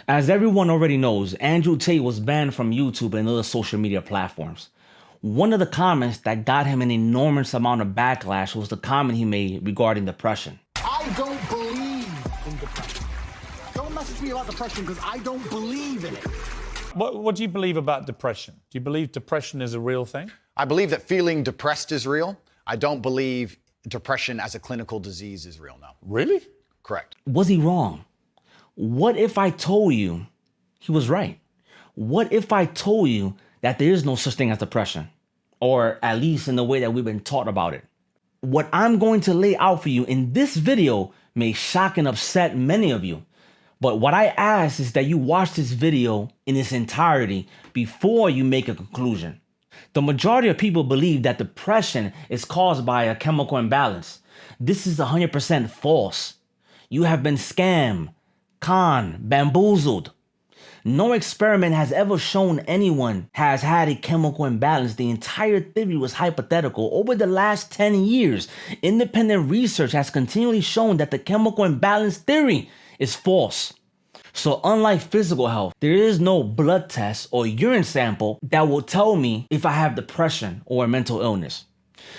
As everyone already knows, Andrew Tate was banned from YouTube and other social media platforms. One of the comments that got him an enormous amount of backlash was the comment he made regarding depression. I don't believe in depression. Don't message me about depression because I don't believe in it. What do you believe about depression? Do you believe depression is a real thing? I believe that feeling depressed is real. I don't believe depression as a clinical disease is real, no. Really? Correct. Was he wrong? What if I told you he was right? What if I told you that there is no such thing as depression? Or at least in the way that we've been taught about it. What I'm going to lay out for you in this video may shock and upset many of you. But what I ask is that you watch this video in its entirety before you make a conclusion. The majority of people believe that depression is caused by a chemical imbalance. This is 100% false. You have been scammed, conned, bamboozled. No experiment has ever shown anyone has had a chemical imbalance. The entire theory was hypothetical. Over the last 10 years, independent research has continually shown that the chemical imbalance theory is false. So unlike physical health, there is no blood test or urine sample that will tell me if I have depression or a mental illness.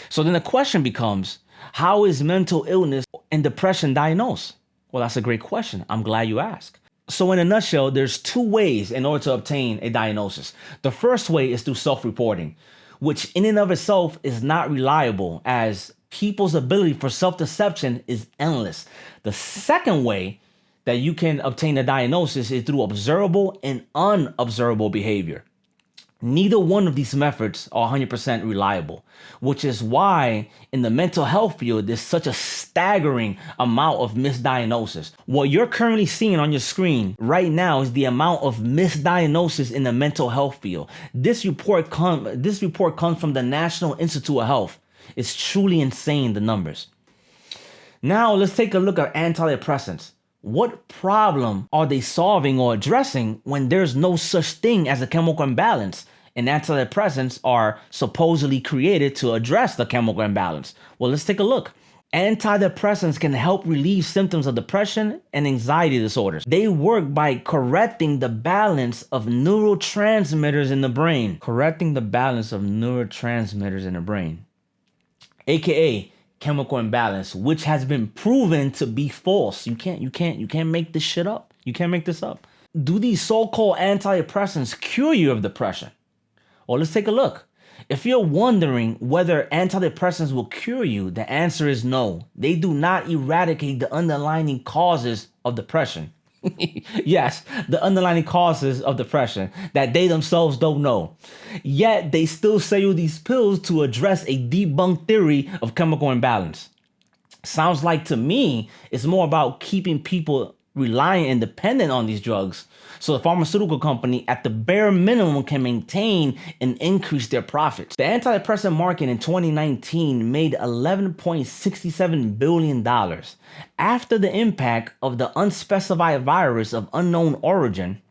So then the question becomes, how is mental illness and depression diagnosed? Well, that's a great question. I'm glad you asked. So in a nutshell, there's two ways in order to obtain a diagnosis. The first way is through self-reporting, which in and of itself is not reliable as people's ability for self-deception is endless. The second way that you can obtain a diagnosis is through observable and unobservable behavior. Neither one of these methods are 100% reliable, which is why in the mental health field, there's such a staggering amount of misdiagnosis. What you're currently seeing on your screen right now is the amount of misdiagnosis in the mental health field. This report comes from the National Institute of Health. It's truly insane, the numbers. Now let's take a look at antidepressants. What problem are they solving or addressing when there's no such thing as a chemical imbalance? And antidepressants are supposedly created to address the chemical imbalance. Well, let's take a look. Antidepressants can help relieve symptoms of depression and anxiety disorders. They work by correcting the balance of neurotransmitters in the brain. Correcting the balance of neurotransmitters in the brain, aka chemical imbalance, which has been proven to be false. You can't make this shit up. You can't make this up. Do these so-called antidepressants cure you of depression? Well, let's take a look. If you're wondering whether antidepressants will cure you, the answer is no. They do not eradicate the underlying causes of depression. Yes, the underlying causes of depression that they themselves don't know. Yet they still sell you these pills to address a debunked theory of chemical imbalance. Sounds like to me it's more about keeping people reliant and dependent on these drugs so the pharmaceutical company at the bare minimum can maintain and increase their profits. The antidepressant market in 2019 made $11.67 billion after the impact of the unspecified virus of unknown origin.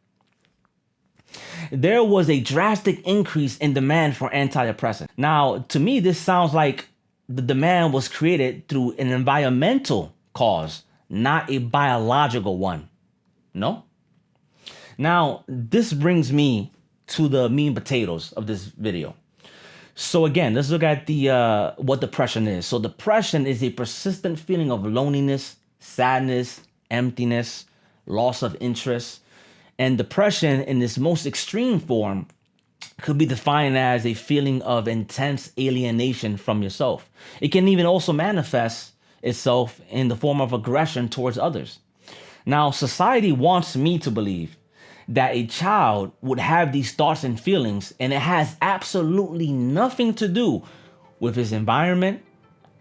There was a drastic increase in demand for antidepressants. Now, to me, this sounds like the demand was created through an environmental cause, not a biological one. No? Now, this brings me to the meat and potatoes of this video. So again, let's look at the what depression is. So depression is a persistent feeling of loneliness, sadness, emptiness, loss of interest. And depression in its most extreme form could be defined as a feeling of intense alienation from yourself. It can even also manifest itself in the form of aggression towards others. Now, society wants me to believe that a child would have these thoughts and feelings, and it has absolutely nothing to do with his environment,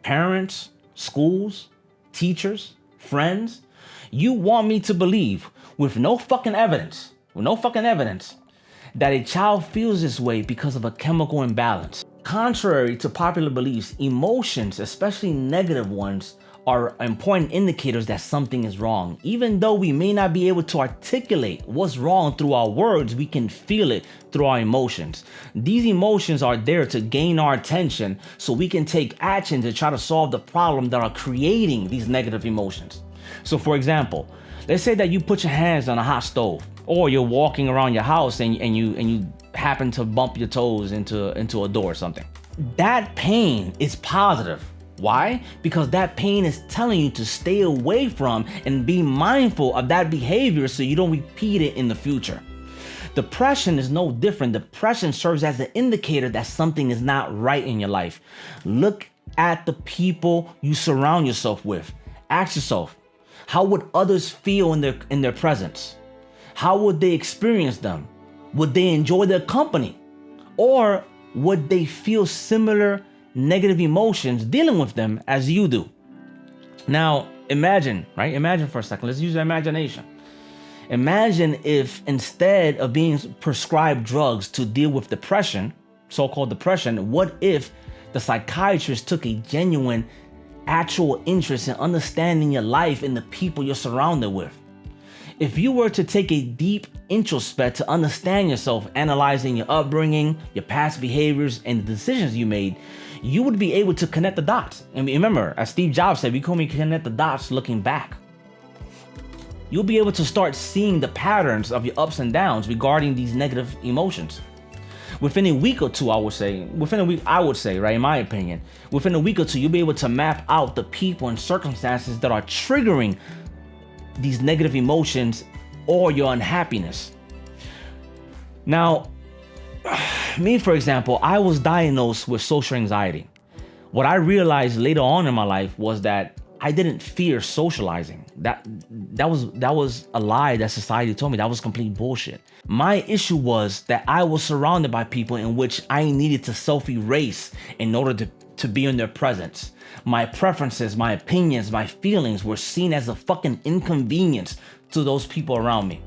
parents, schools, teachers, friends. You want me to believe with no fucking evidence, that a child feels this way because of a chemical imbalance. Contrary to popular beliefs, emotions, especially negative ones, are important indicators that something is wrong. Even though we may not be able to articulate what's wrong through our words, we can feel it through our emotions. These emotions are there to gain our attention so we can take action to try to solve the problem that are creating these negative emotions. So for example, Let's say that you put your hands on a hot stove, or you're walking around your house and you happen to bump your toes into a door or something. That pain is positive. Why? Because that pain is telling you to stay away from and be mindful of that behavior so you don't repeat it in the future. Depression is no different. Depression serves as an indicator that something is not right in your life. Look at the people you surround yourself with. Ask yourself, how would others feel in their presence? How would they experience them? Would they enjoy their company? Or would they feel similar negative emotions dealing with them as you do? Now, imagine, right? Imagine for a second. Let's use imagination. Imagine if instead of being prescribed drugs to deal with depression, so-called depression, what if the psychiatrist took a genuine, actual interest in understanding your life and the people you're surrounded with? If you were to take a deep introspect to understand yourself, analyzing your upbringing, your past behaviors, and the decisions you made, you would be able to connect the dots. And remember, as Steve Jobs said, we can only connect the dots looking back. You'll be able to start seeing the patterns of your ups and downs regarding these negative emotions. Within a week or two, I would say, right, in my opinion, within a week or two, you'll be able to map out the people and circumstances that are triggering these negative emotions or your unhappiness. Now, me, for example, I was diagnosed with social anxiety. What I realized later on in my life was that I didn't fear socializing. That was a lie that society told me. That was complete bullshit. My issue was that I was surrounded by people in which I needed to self-erase in order to be in their presence. My preferences, my opinions, my feelings were seen as a fucking inconvenience to those people around me.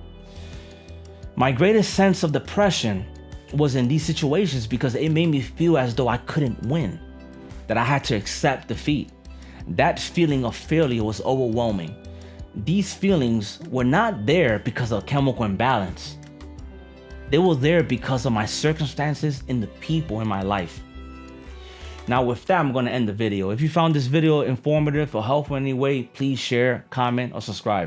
My greatest sense of depression was in these situations because it made me feel as though I couldn't win, that I had to accept defeat. That feeling of failure was overwhelming. These feelings were not there because of chemical imbalance. They were there because of my circumstances and the people in my life. Now with that, I'm going to end the video. If you found this video informative or helpful in any way, please share, comment, or subscribe.